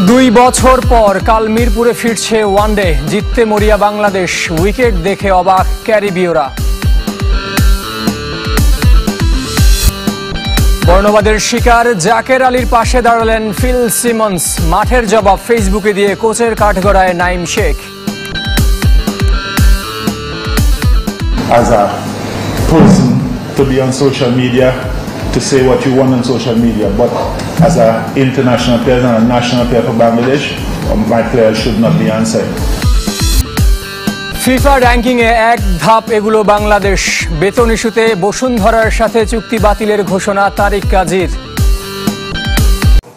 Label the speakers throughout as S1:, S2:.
S1: 2 বছর পর কাল মিরপুরে ফিরছে ওয়ানডে, জিততে মরিয়া বাংলাদেশ, উইকেট দেখে অবাক ক্যারিবীয়রা। বর্ণবাদের শিকার জাকের আলীর পাশে দাঁড়ালেন ফিল সিমন্স, মাঠের জবাব ফেসবুকে দিয়ে কোচের কাঠগড়ায় Naim Sheikh.
S2: As a person to be on social media, to say what you want on social media, but as an international player and a national player for Bangladesh, my players should not be answered.
S1: FIFA র্যাঙ্কিংয়ে এক ধাপ এগুলো বাংলাদেশ, বেতন ইস্যুতে বসুন্ধরার সাথে চুক্তি বাতিলের ঘোষণা তারিক কাজীর।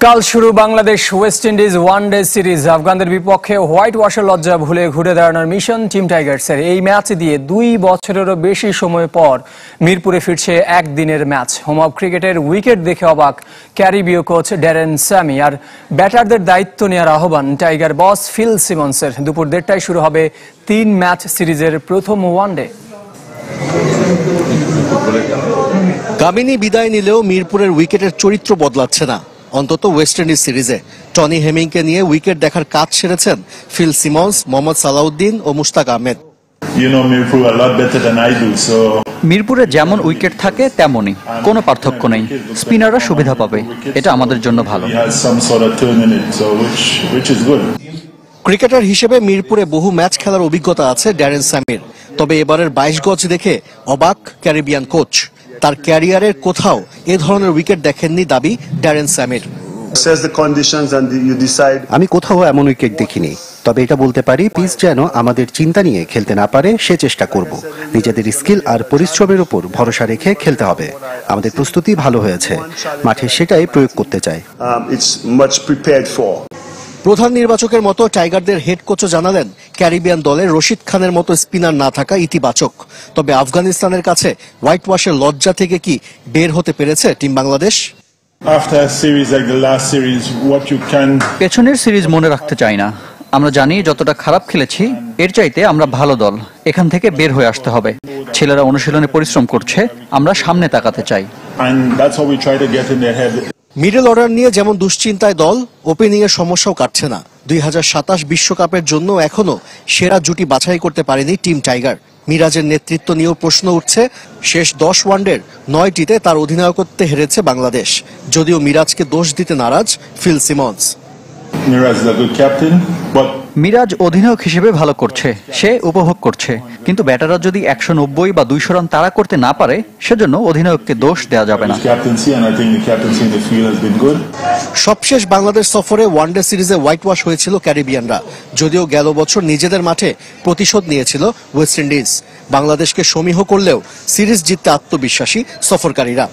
S1: কাল শুরু Bangladesh West Indies one day series. আফগানদের বিপক্ষে হোয়াইট ওয়াশের লজ্জা ভুলে ঘুরে দাঁড়ানোর মিশন টিম টাইগার্সের। এই ম্যাচ দিয়ে 2 বছরেরও বেশি সময় পর মিরপুরে ফিরছে একদিনের ম্যাচ। হোম অফ ক্রিকেটের উইকেট দেখে অবাক ক্যারিবীয় কোচ ড্যারেন স্যামি, আর ব্যাটারদের দায়িত্ব নেওয়ার আহ্বান টাইগার বস ফিল সিমন্সের। দুপুর 1:30টায় শুরু হবে 3 ম্যাচ সিরিজের প্রথম ওয়ানডে।
S3: কামিনী বিদায় নিলেও মিরপুরের উইকেটের চরিত্র বদলাচ্ছে না, অন্তত ওয়েস্ট ইন্ডিজ সিরিজে। টনি হেমিংকে নিয়ে উইকেট দেখার কাজ সেরেছেন ফিল সিমন্স, মোহাম্মদ সালাউদ্দিন ও মুশতাক আহমেদ।
S4: মিরপুরে যেমন উইকেট থাকে তেমনই, কোনো পার্থক্য নেই। স্পিনাররা সুবিধা পাবে, এটা আমাদের জন্য ভালো।
S3: ক্রিকেটার হিসেবে মিরপুরে বহু ম্যাচ খেলার অভিজ্ঞতা আছে ড্যারেন স্যামির, তবে এবারের 22 গজ দেখে অবাক ক্যারিবিয়ান কোচ। তার ক্যারিয়ারের কোথাও এ ধরনের উইকেট দেখেননি দাবি ড্যারেন স্যামির।
S5: আমি কোথাও এমন উইকেট দেখিনি, তবে এটা বলতে পারি পিচ যেন আমাদের চিন্তা নিয়ে খেলতে না পারে সে চেষ্টা করব। নিজেদের স্কিল আর পরিশ্রমের উপর ভরসা রেখে খেলতে হবে। আমাদের প্রস্তুতি ভালো হয়েছে, মাঠে সেটাই প্রয়োগ করতে চাই।
S3: প্রধান নির্বাচকের মতো টাইগারদের হেড কোচও জানালেন ক্যারিবিয়ান দলে রশিদ খানের মতো স্পিনার না থাকা ইতিবাচক। তবে আফগানিস্তানের কাছে হোয়াইট ওয়াশের লজ্জা থেকে কি বের হতে পেরেছে টিম বাংলাদেশ?
S4: পেছনের সিরিজ মনে রাখতে চাই না। আমরা জানি যতটা খারাপ খেলেছি, এর চাইতে আমরা ভালো দল, এখান থেকে বের হয়ে আসতে হবে। ছেলেরা অনুশীলনে পরিশ্রম করছে, আমরা সামনে তাকাতে চাই।
S3: মিডল অর্ডার নিয়ে যেমন দুশ্চিন্তায় দল, ওপেনিং এর সমস্যাও কাটছে না। 2027 বিশ্বকাপের জন্য এখনো সেরা জুটি বাছাই করতে পারেনি টিম টাইগার। মিরাজের নেতৃত্ব নিয়েও প্রশ্ন উঠছে। শেষ 10 ওয়ানডের 9টিতে তার অধিনায়কত্বে হেরেছে বাংলাদেশ, যদিও মিরাজকে দোষ দিতে নারাজ ফিল সিমন্স।
S4: মিরাজ অধিনায়ক হিসেবে ভালো করছে, সে উপভোগ করছে, কিন্তু ব্যাটাররা যদি 190 বা 200 রান তাড়া করতে না পারে, সেজন্য অধিনায়ককে দোষ দেওয়া যাবে না।
S3: সবশেষ বাংলাদেশ সফরে ওয়ানডে সিরিজে হোয়াইট ওয়াশ হয়েছিল ক্যারিবিয়ানরা, যদিও গেল বছর নিজেদের মাঠে প্রতিশোধ নিয়েছিল ওয়েস্ট ইন্ডিজ। বাংলাদেশকে সমীহ করলেও সিরিজ জিততে আত্মবিশ্বাসী সফরকারীরা।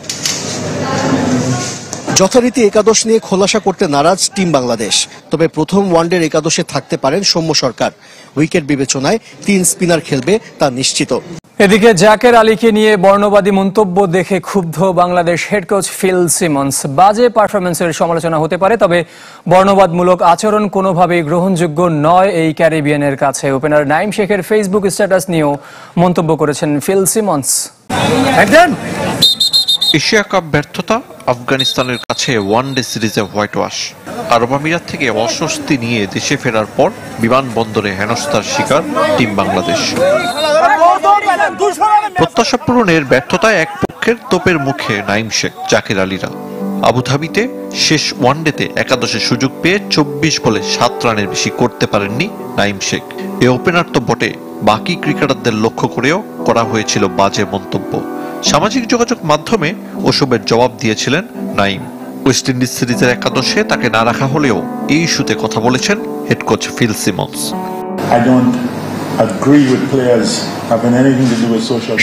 S3: যথারীতি একাদশ নিয়ে খোলাসা করতে নারাজ টিম বাংলাদেশ, তবে প্রথম ওয়ানডের একাদশে থাকতে পারেন সৌম্য সরকার। উইকেট বিবেচনায় 3 স্পিনার খেলবে তা নিশ্চিত।
S1: এদিকে জাকের আলীকে নিয়ে বর্ণবাদী মন্তব্য দেখে ক্ষুব্ধ Bangladesh head coach Phil Simmons. বাজে পারফরমেন্সের সমালোচনা হতে পারে, তবে বর্ণবাদমূলক আচরণ কোনোভাবেই গ্রহণযোগ্য নয় এই ক্যারিবিয়ানের কাছে। ওপেনার নাইম শেখের ফেসবুক স্ট্যাটাস নিয়েও মন্তব্য করেছেন ফিল সিমন্স।
S6: এশিয়া কাপ ব্যর্থতা, আফগানিস্তানের কাছে ওয়ানডে সিরিজে হোয়াইট ওয়াশ। আরব আমিরাত থেকে অস্বস্তি নিয়ে দেশে ফেরার পর বিমানবন্দরে হেনস্থার শিকার টিম বাংলাদেশ। প্রত্যাশা পূরণের ব্যর্থতায় এক পক্ষের তোপের মুখে নাইম শেখ, জাকের আলীরা। আবুধাবিতে শেষ ওয়ানডেতে একাদশে সুযোগ পেয়ে 24 বলে 7 রানের বেশি করতে পারেননি নাইম শেখ। এ ওপেনার তো বটে, বাকি ক্রিকেটারদের লক্ষ্য করেও করা হয়েছিল বাজে মন্তব্য। সামাজিক যোগাযোগ মাধ্যমে ওসবের জবাব দিয়েছিলেন নাইম। ওয়েস্ট ইন্ডিজ সিরিজের একাদশে তাকে না রাখা হলেও এই ইস্যুতে কথা বলেছেন হেড কোচ ফিল সিমন্স।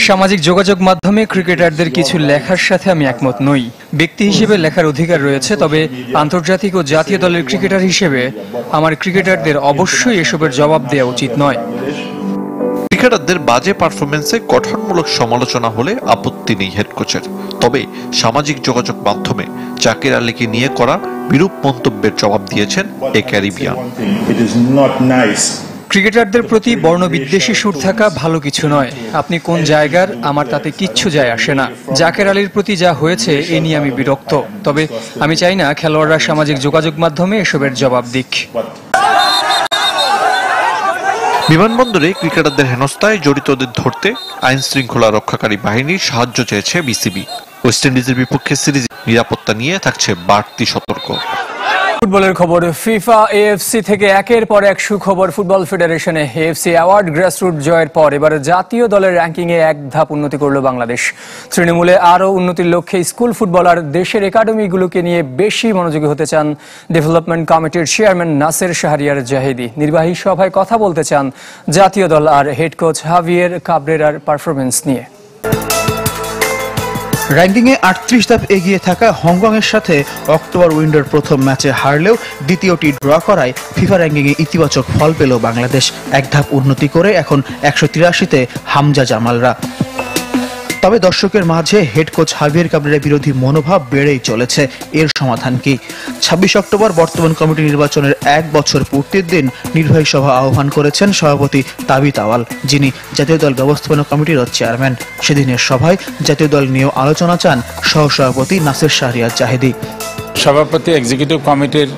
S1: সামাজিক যোগাযোগ মাধ্যমে ক্রিকেটারদের কিছু লেখার সাথে আমি একমত নই। ব্যক্তি হিসেবে লেখার অধিকার রয়েছে, তবে আন্তর্জাতিক ও জাতীয় দলের ক্রিকেটার হিসেবে আমার ক্রিকেটারদের অবশ্যই এসবের জবাব দেওয়া উচিত নয়।
S6: ক্রিকেটারদের বাজে পারফরমেন্সে গঠনমূলক সমালোচনা হলে আপত্তি নেই হেড কোচের, তবে সামাজিক যোগাযোগ মাধ্যমে জাকের আলীকে নিয়ে করা বিরূপ মন্তব্যের জবাব দিয়েছেন এ ক্যারিবিয়ান।
S1: ক্রিকেটারদের প্রতি বর্ণবিদ্বেষী সুর থাকা ভালো কিছু নয়। আপনি কোন জায়গার আমার তাতে কিচ্ছু যায় আসে না। জাকের আলীর প্রতি যা হয়েছে এ নিয়ে আমি বিরক্ত। তবে আমি চাই না খেলোয়াড়রা সামাজিক যোগাযোগ মাধ্যমে এসবের জবাব দিক।
S6: বিমানবন্দরে ক্রিকেটারদের হেনস্থায় জড়িতদের ধরতে আইন শৃঙ্খলা রক্ষাকারী বাহিনীর সাহায্য চেয়েছে বিসিবি। ওয়েস্ট ইন্ডিজের বিপক্ষে সিরিজে নিরাপত্তা নিয়ে থাকছে বাড়তি সতর্ক।
S1: ফুটবলের খবর, ফিফা এএফসি থেকে একের পর এক সুখবর ফুটবল ফেডারেশনে। এএফসি অ্যাওয়ার্ড গ্রাসরুট জয়ের পর এবার জাতীয় দলের র্যাঙ্কিংয়ে এক ধাপ উন্নতি করল বাংলাদেশ। তৃণমূলে আরও উন্নতির লক্ষ্যে স্কুল ফুটবলার দেশের একাডেমিগুলোকে নিয়ে বেশি মনোযোগী হতে চান ডেভেলপমেন্ট কমিটির চেয়ারম্যান নাসের শাহরিয়ার জাহিদি। নির্বাহী সভায় কথা বলতে চান জাতীয় দল আর হেড কোচ হাভিয়ের কাবরেরার পারফরমেন্স নিয়ে।
S7: র্যাঙ্কিংয়ে 38 ধাপ এগিয়ে থাকা হংকংয়ের সাথে অক্টোবর উইন্ডোর প্রথম ম্যাচে হারলেও দ্বিতীয়টি ড্র করায় ফিফা র্যাঙ্কিংয়ে ইতিবাচক ফল পেল বাংলাদেশ। এক ধাপ উন্নতি করে এখন 183-তে হামজা জামালরা। তবে দর্শকের মাঝে হেড কোচ হাভিয়ের কাবরেরা বিরোধী মনোভাব বেড়েই চলেছে। এর সমাধান কি? 26 অক্টোবর বর্তমান কমিটি নির্বাচনের 1 বছর পূর্তির দিন নির্বাহী সভা আহ্বান করেছেন সভাপতি তাবিত আওয়াল, যিনি জাতীয় দল ব্যবস্থাপনা কমিটির চেয়ারম্যান। সেদিনের সভায় জাতীয় দল নিয়েও আলোচনা চান সহসভাপতি নাসের শাহরিয়ার জাহিদি।
S8: সভাপতি এক্সিকিউটিভ কমিটির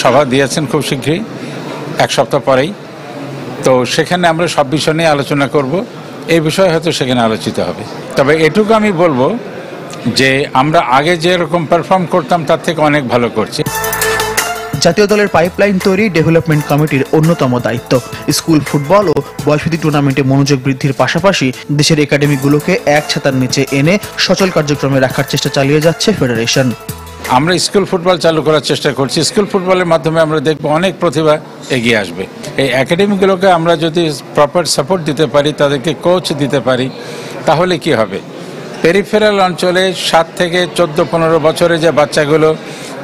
S8: সভা দিয়েছেন খুব শীঘ্রই, 1 সপ্তাহ পরেই। তো সেখানে আমরা সব বিষয় নিয়ে আলোচনা করব। এই বিষয়ে হয়তো সেখানে আলোচিত হবে। তবে এটুকু আমি বলবো যে আমরা আগে যেরকম পারফর্ম করতাম তার থেকে অনেক ভালো করছি।
S7: জাতীয় দলের পাইপলাইন তৈরি ডেভেলপমেন্ট কমিটির অন্যতম দায়িত্ব। স্কুল ফুটবল ও বয়সভিত্তিক টুর্নামেন্টে মনোযোগ বৃদ্ধির পাশাপাশি দেশের একাডেমিগুলোকে এক ছাতার নিচে এনে সচল কার্যক্রমে রাখার চেষ্টা চালিয়ে যাচ্ছে ফেডারেশন।
S8: আমরা স্কুল ফুটবল চালু করার চেষ্টা করছি। স্কুল ফুটবলের মাধ্যমে আমরা দেখব অনেক প্রতিভা এগিয়ে আসবে। এই একাডেমিগুলোকে আমরা যদি প্রপার সাপোর্ট দিতে পারি, তাদেরকে কোচ দিতে পারি, তাহলে কি হবে, পেরিফেরাল অঞ্চলে 7 থেকে 14-15 বছরে যে বাচ্চাগুলো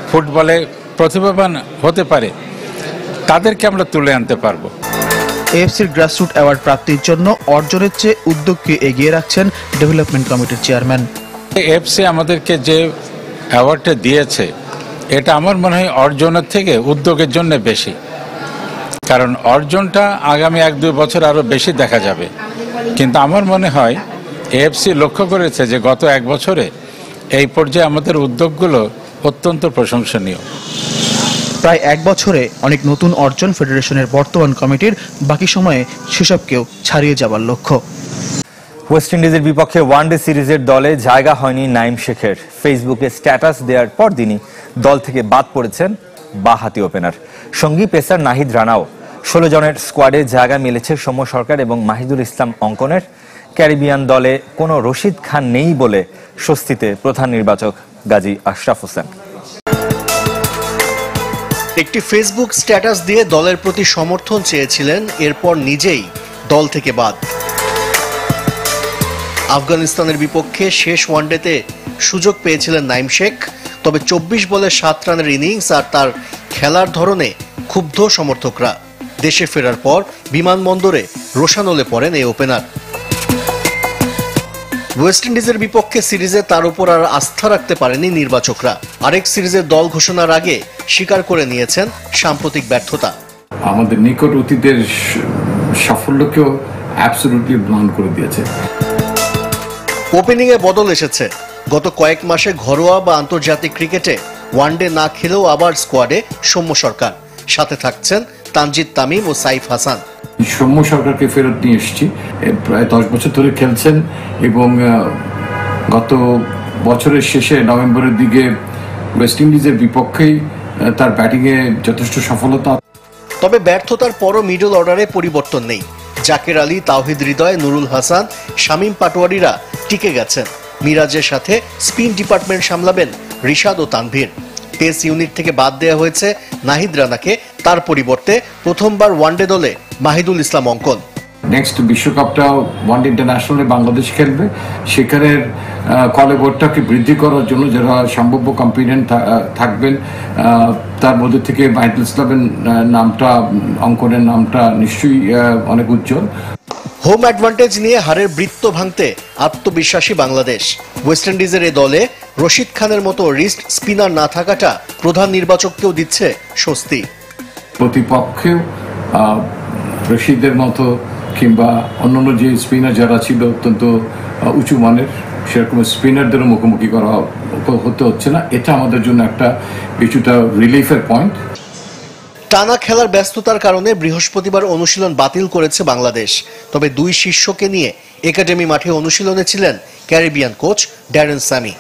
S8: ফুটবলে প্রতিভাবান হতে পারে তাদেরকে আমরা তুলে আনতে পারবো।
S7: এএফসির গ্রাসরুট অ্যাওয়ার্ড প্রাপ্তির জন্য অর্জনের চেয়ে উদ্যোগকে এগিয়ে রাখছেন ডেভেলপমেন্ট কমিটির চেয়ারম্যান।
S8: এএফসি আমাদেরকে যে অ্যাওয়ার্ডটা দিয়েছে এটা আমার মনে হয় অর্জনের থেকে উদ্যোগের জন্য বেশি, কারণ অর্জনটা আগামী 1-2 বছর আরও বেশি দেখা যাবে। কিন্তু আমার মনে হয় এএফসি লক্ষ্য করেছে যে গত 1 বছরে এই পর্যায়ে আমাদের উদ্যোগগুলো অত্যন্ত প্রশংসনীয়।
S7: প্রায় 1 বছরে অনেক নতুন অর্জন ফেডারেশনের বর্তমান কমিটির, বাকি সময়ে সেসবকেও ছাড়িয়ে যাবার লক্ষ্য।
S9: ওয়েস্ট ইন্ডিজের বিপক্ষে ওয়ানডে সিরিজের দলে জায়গা হয়নি নাইম শেখের। ফেসবুকে স্ট্যাটাস দেওয়ার পরদিনই দল থেকে বাদ পড়েছেন বাঁহাতি ওপেনার। সঙ্গী পেসার নাহিদ রানাও। 16 জনের স্কোয়াডে জায়গা মিলেছে সৌম্য সরকার এবং মাহিদুল ইসলাম অঙ্কনের। ক্যারিবিয়ান দলে কোনো রশিদ খান নেই বলে স্বস্তিতে প্রধান নির্বাচক গাজী আশরাফ হোসেন।
S3: একটি ফেসবুক স্ট্যাটাস দিয়ে দলের প্রতি সমর্থন চেয়েছিলেন, এরপর নিজেই দল থেকে বাদ। আফগানিস্তানের বিপক্ষে শেষ ওয়ানডেতে সুযোগ পেয়েছিলেন নাইম শেখ। তবে 24 বলে 7 রানের ইনিংস আর তার খেলার ধরনে ক্ষুব্ধ সমর্থকরা। দেশে ফেরার পর বিমানবন্দরে রোশানলে পড়েন এই ওপেনার। ওয়েস্ট ইন্ডিজের বিপক্ষে সিরিজে তার উপর আর আস্থা রাখতে পারেনি নির্বাচকরা। আরেক সিরিজের দল ঘোষণার আগে স্বীকার করে নিয়েছেন সাম্প্রতিক ব্যর্থতা।
S10: আমাদের নিকট অতীতের সাফল্যকেও অ্যাবসলিউটলি ব্লান্ট করে দিয়েছে।
S3: ওপেনিংয়ে বদল এসেছে। গত কয়েক মাসে ঘরোয়া বা আন্তর্জাতিক ক্রিকেটে ওয়ানডে না খেলেও আবার স্কোয়াডে সৌম্য সরকার, সাথে থাকছেন তানজিদ তামিম ও সাইফ হাসান।
S10: সৌম্য সরকারকে ফেরত নিয়ে এসেছি। প্রায় 10 বছর ধরে খেলছেন এবং গত বছরের শেষে নভেম্বরের দিকে ওয়েস্ট ইন্ডিজের বিপক্ষেই তার ব্যাটিংয়ে যথেষ্ট সফলতা।
S3: তবে ব্যর্থতার পরও মিডল অর্ডারে পরিবর্তন নেই। জাকের আলী, তাওহিদ হৃদয়, নুরুল হাসান, শামীম পাটোয়ারিরা টিকে গেছেন। মিরাজের সাথে স্পিন ডিপার্টমেন্ট সামলাবেন রিশাদ ও তানভীর। পেস ইউনিট থেকে বাদ দেওয়া হয়েছে নাহিদ রানাকে। তার পরিবর্তে প্রথমবার ওয়ানডে দলে মাহিদুল ইসলাম অঙ্কন।
S10: নেক্সট বিশ্বকাপটা ওয়ানডে ইন্টারন্যাশনালে বাংলাদেশ খেলবে। সেখানের কলেবরটাকে বৃদ্ধি করার জন্য যারা সম্ভাব্য কম্পিটেন্ট থাকবেন তার মধ্যে থেকে মাহিদুল ইসলামের নামটা, অঙ্কনের নামটা নিশ্চয়ই অনেক উজ্জ্বল।
S3: হোম অ্যাডভান্টেজ নিয়ে হারের বৃত্ত ভাঙতে আত্মবিশ্বাসী বাংলাদেশ। ওয়েস্ট ইন্ডিজের এ দলে রশিদ খানের মতো রিস্ট স্পিনার না থাকাটা প্রধান নির্বাচককেও দিচ্ছে স্বস্তি।
S10: প্রতিপক্ষেও রশিদের মতো কিংবা অন্যান্য যে স্পিনার যারা ছিল অত্যন্ত উঁচু মানের সেরকম স্পিনারদেরও মুখোমুখি হতে হচ্ছে না। এটা আমাদের জন্য একটা কিছুটা রিলিফের পয়েন্ট।
S3: টানা খেলার ব্যস্ততার কারণে বৃহস্পতিবার অনুশীলন বাতিল করেছে বাংলাদেশ। তবে দুই শিষ্যকে নিয়ে একাডেমি মাঠে অনুশীলনে ছিলেন ক্যারিবিয়ান কোচ ড্যারেন স্যামি।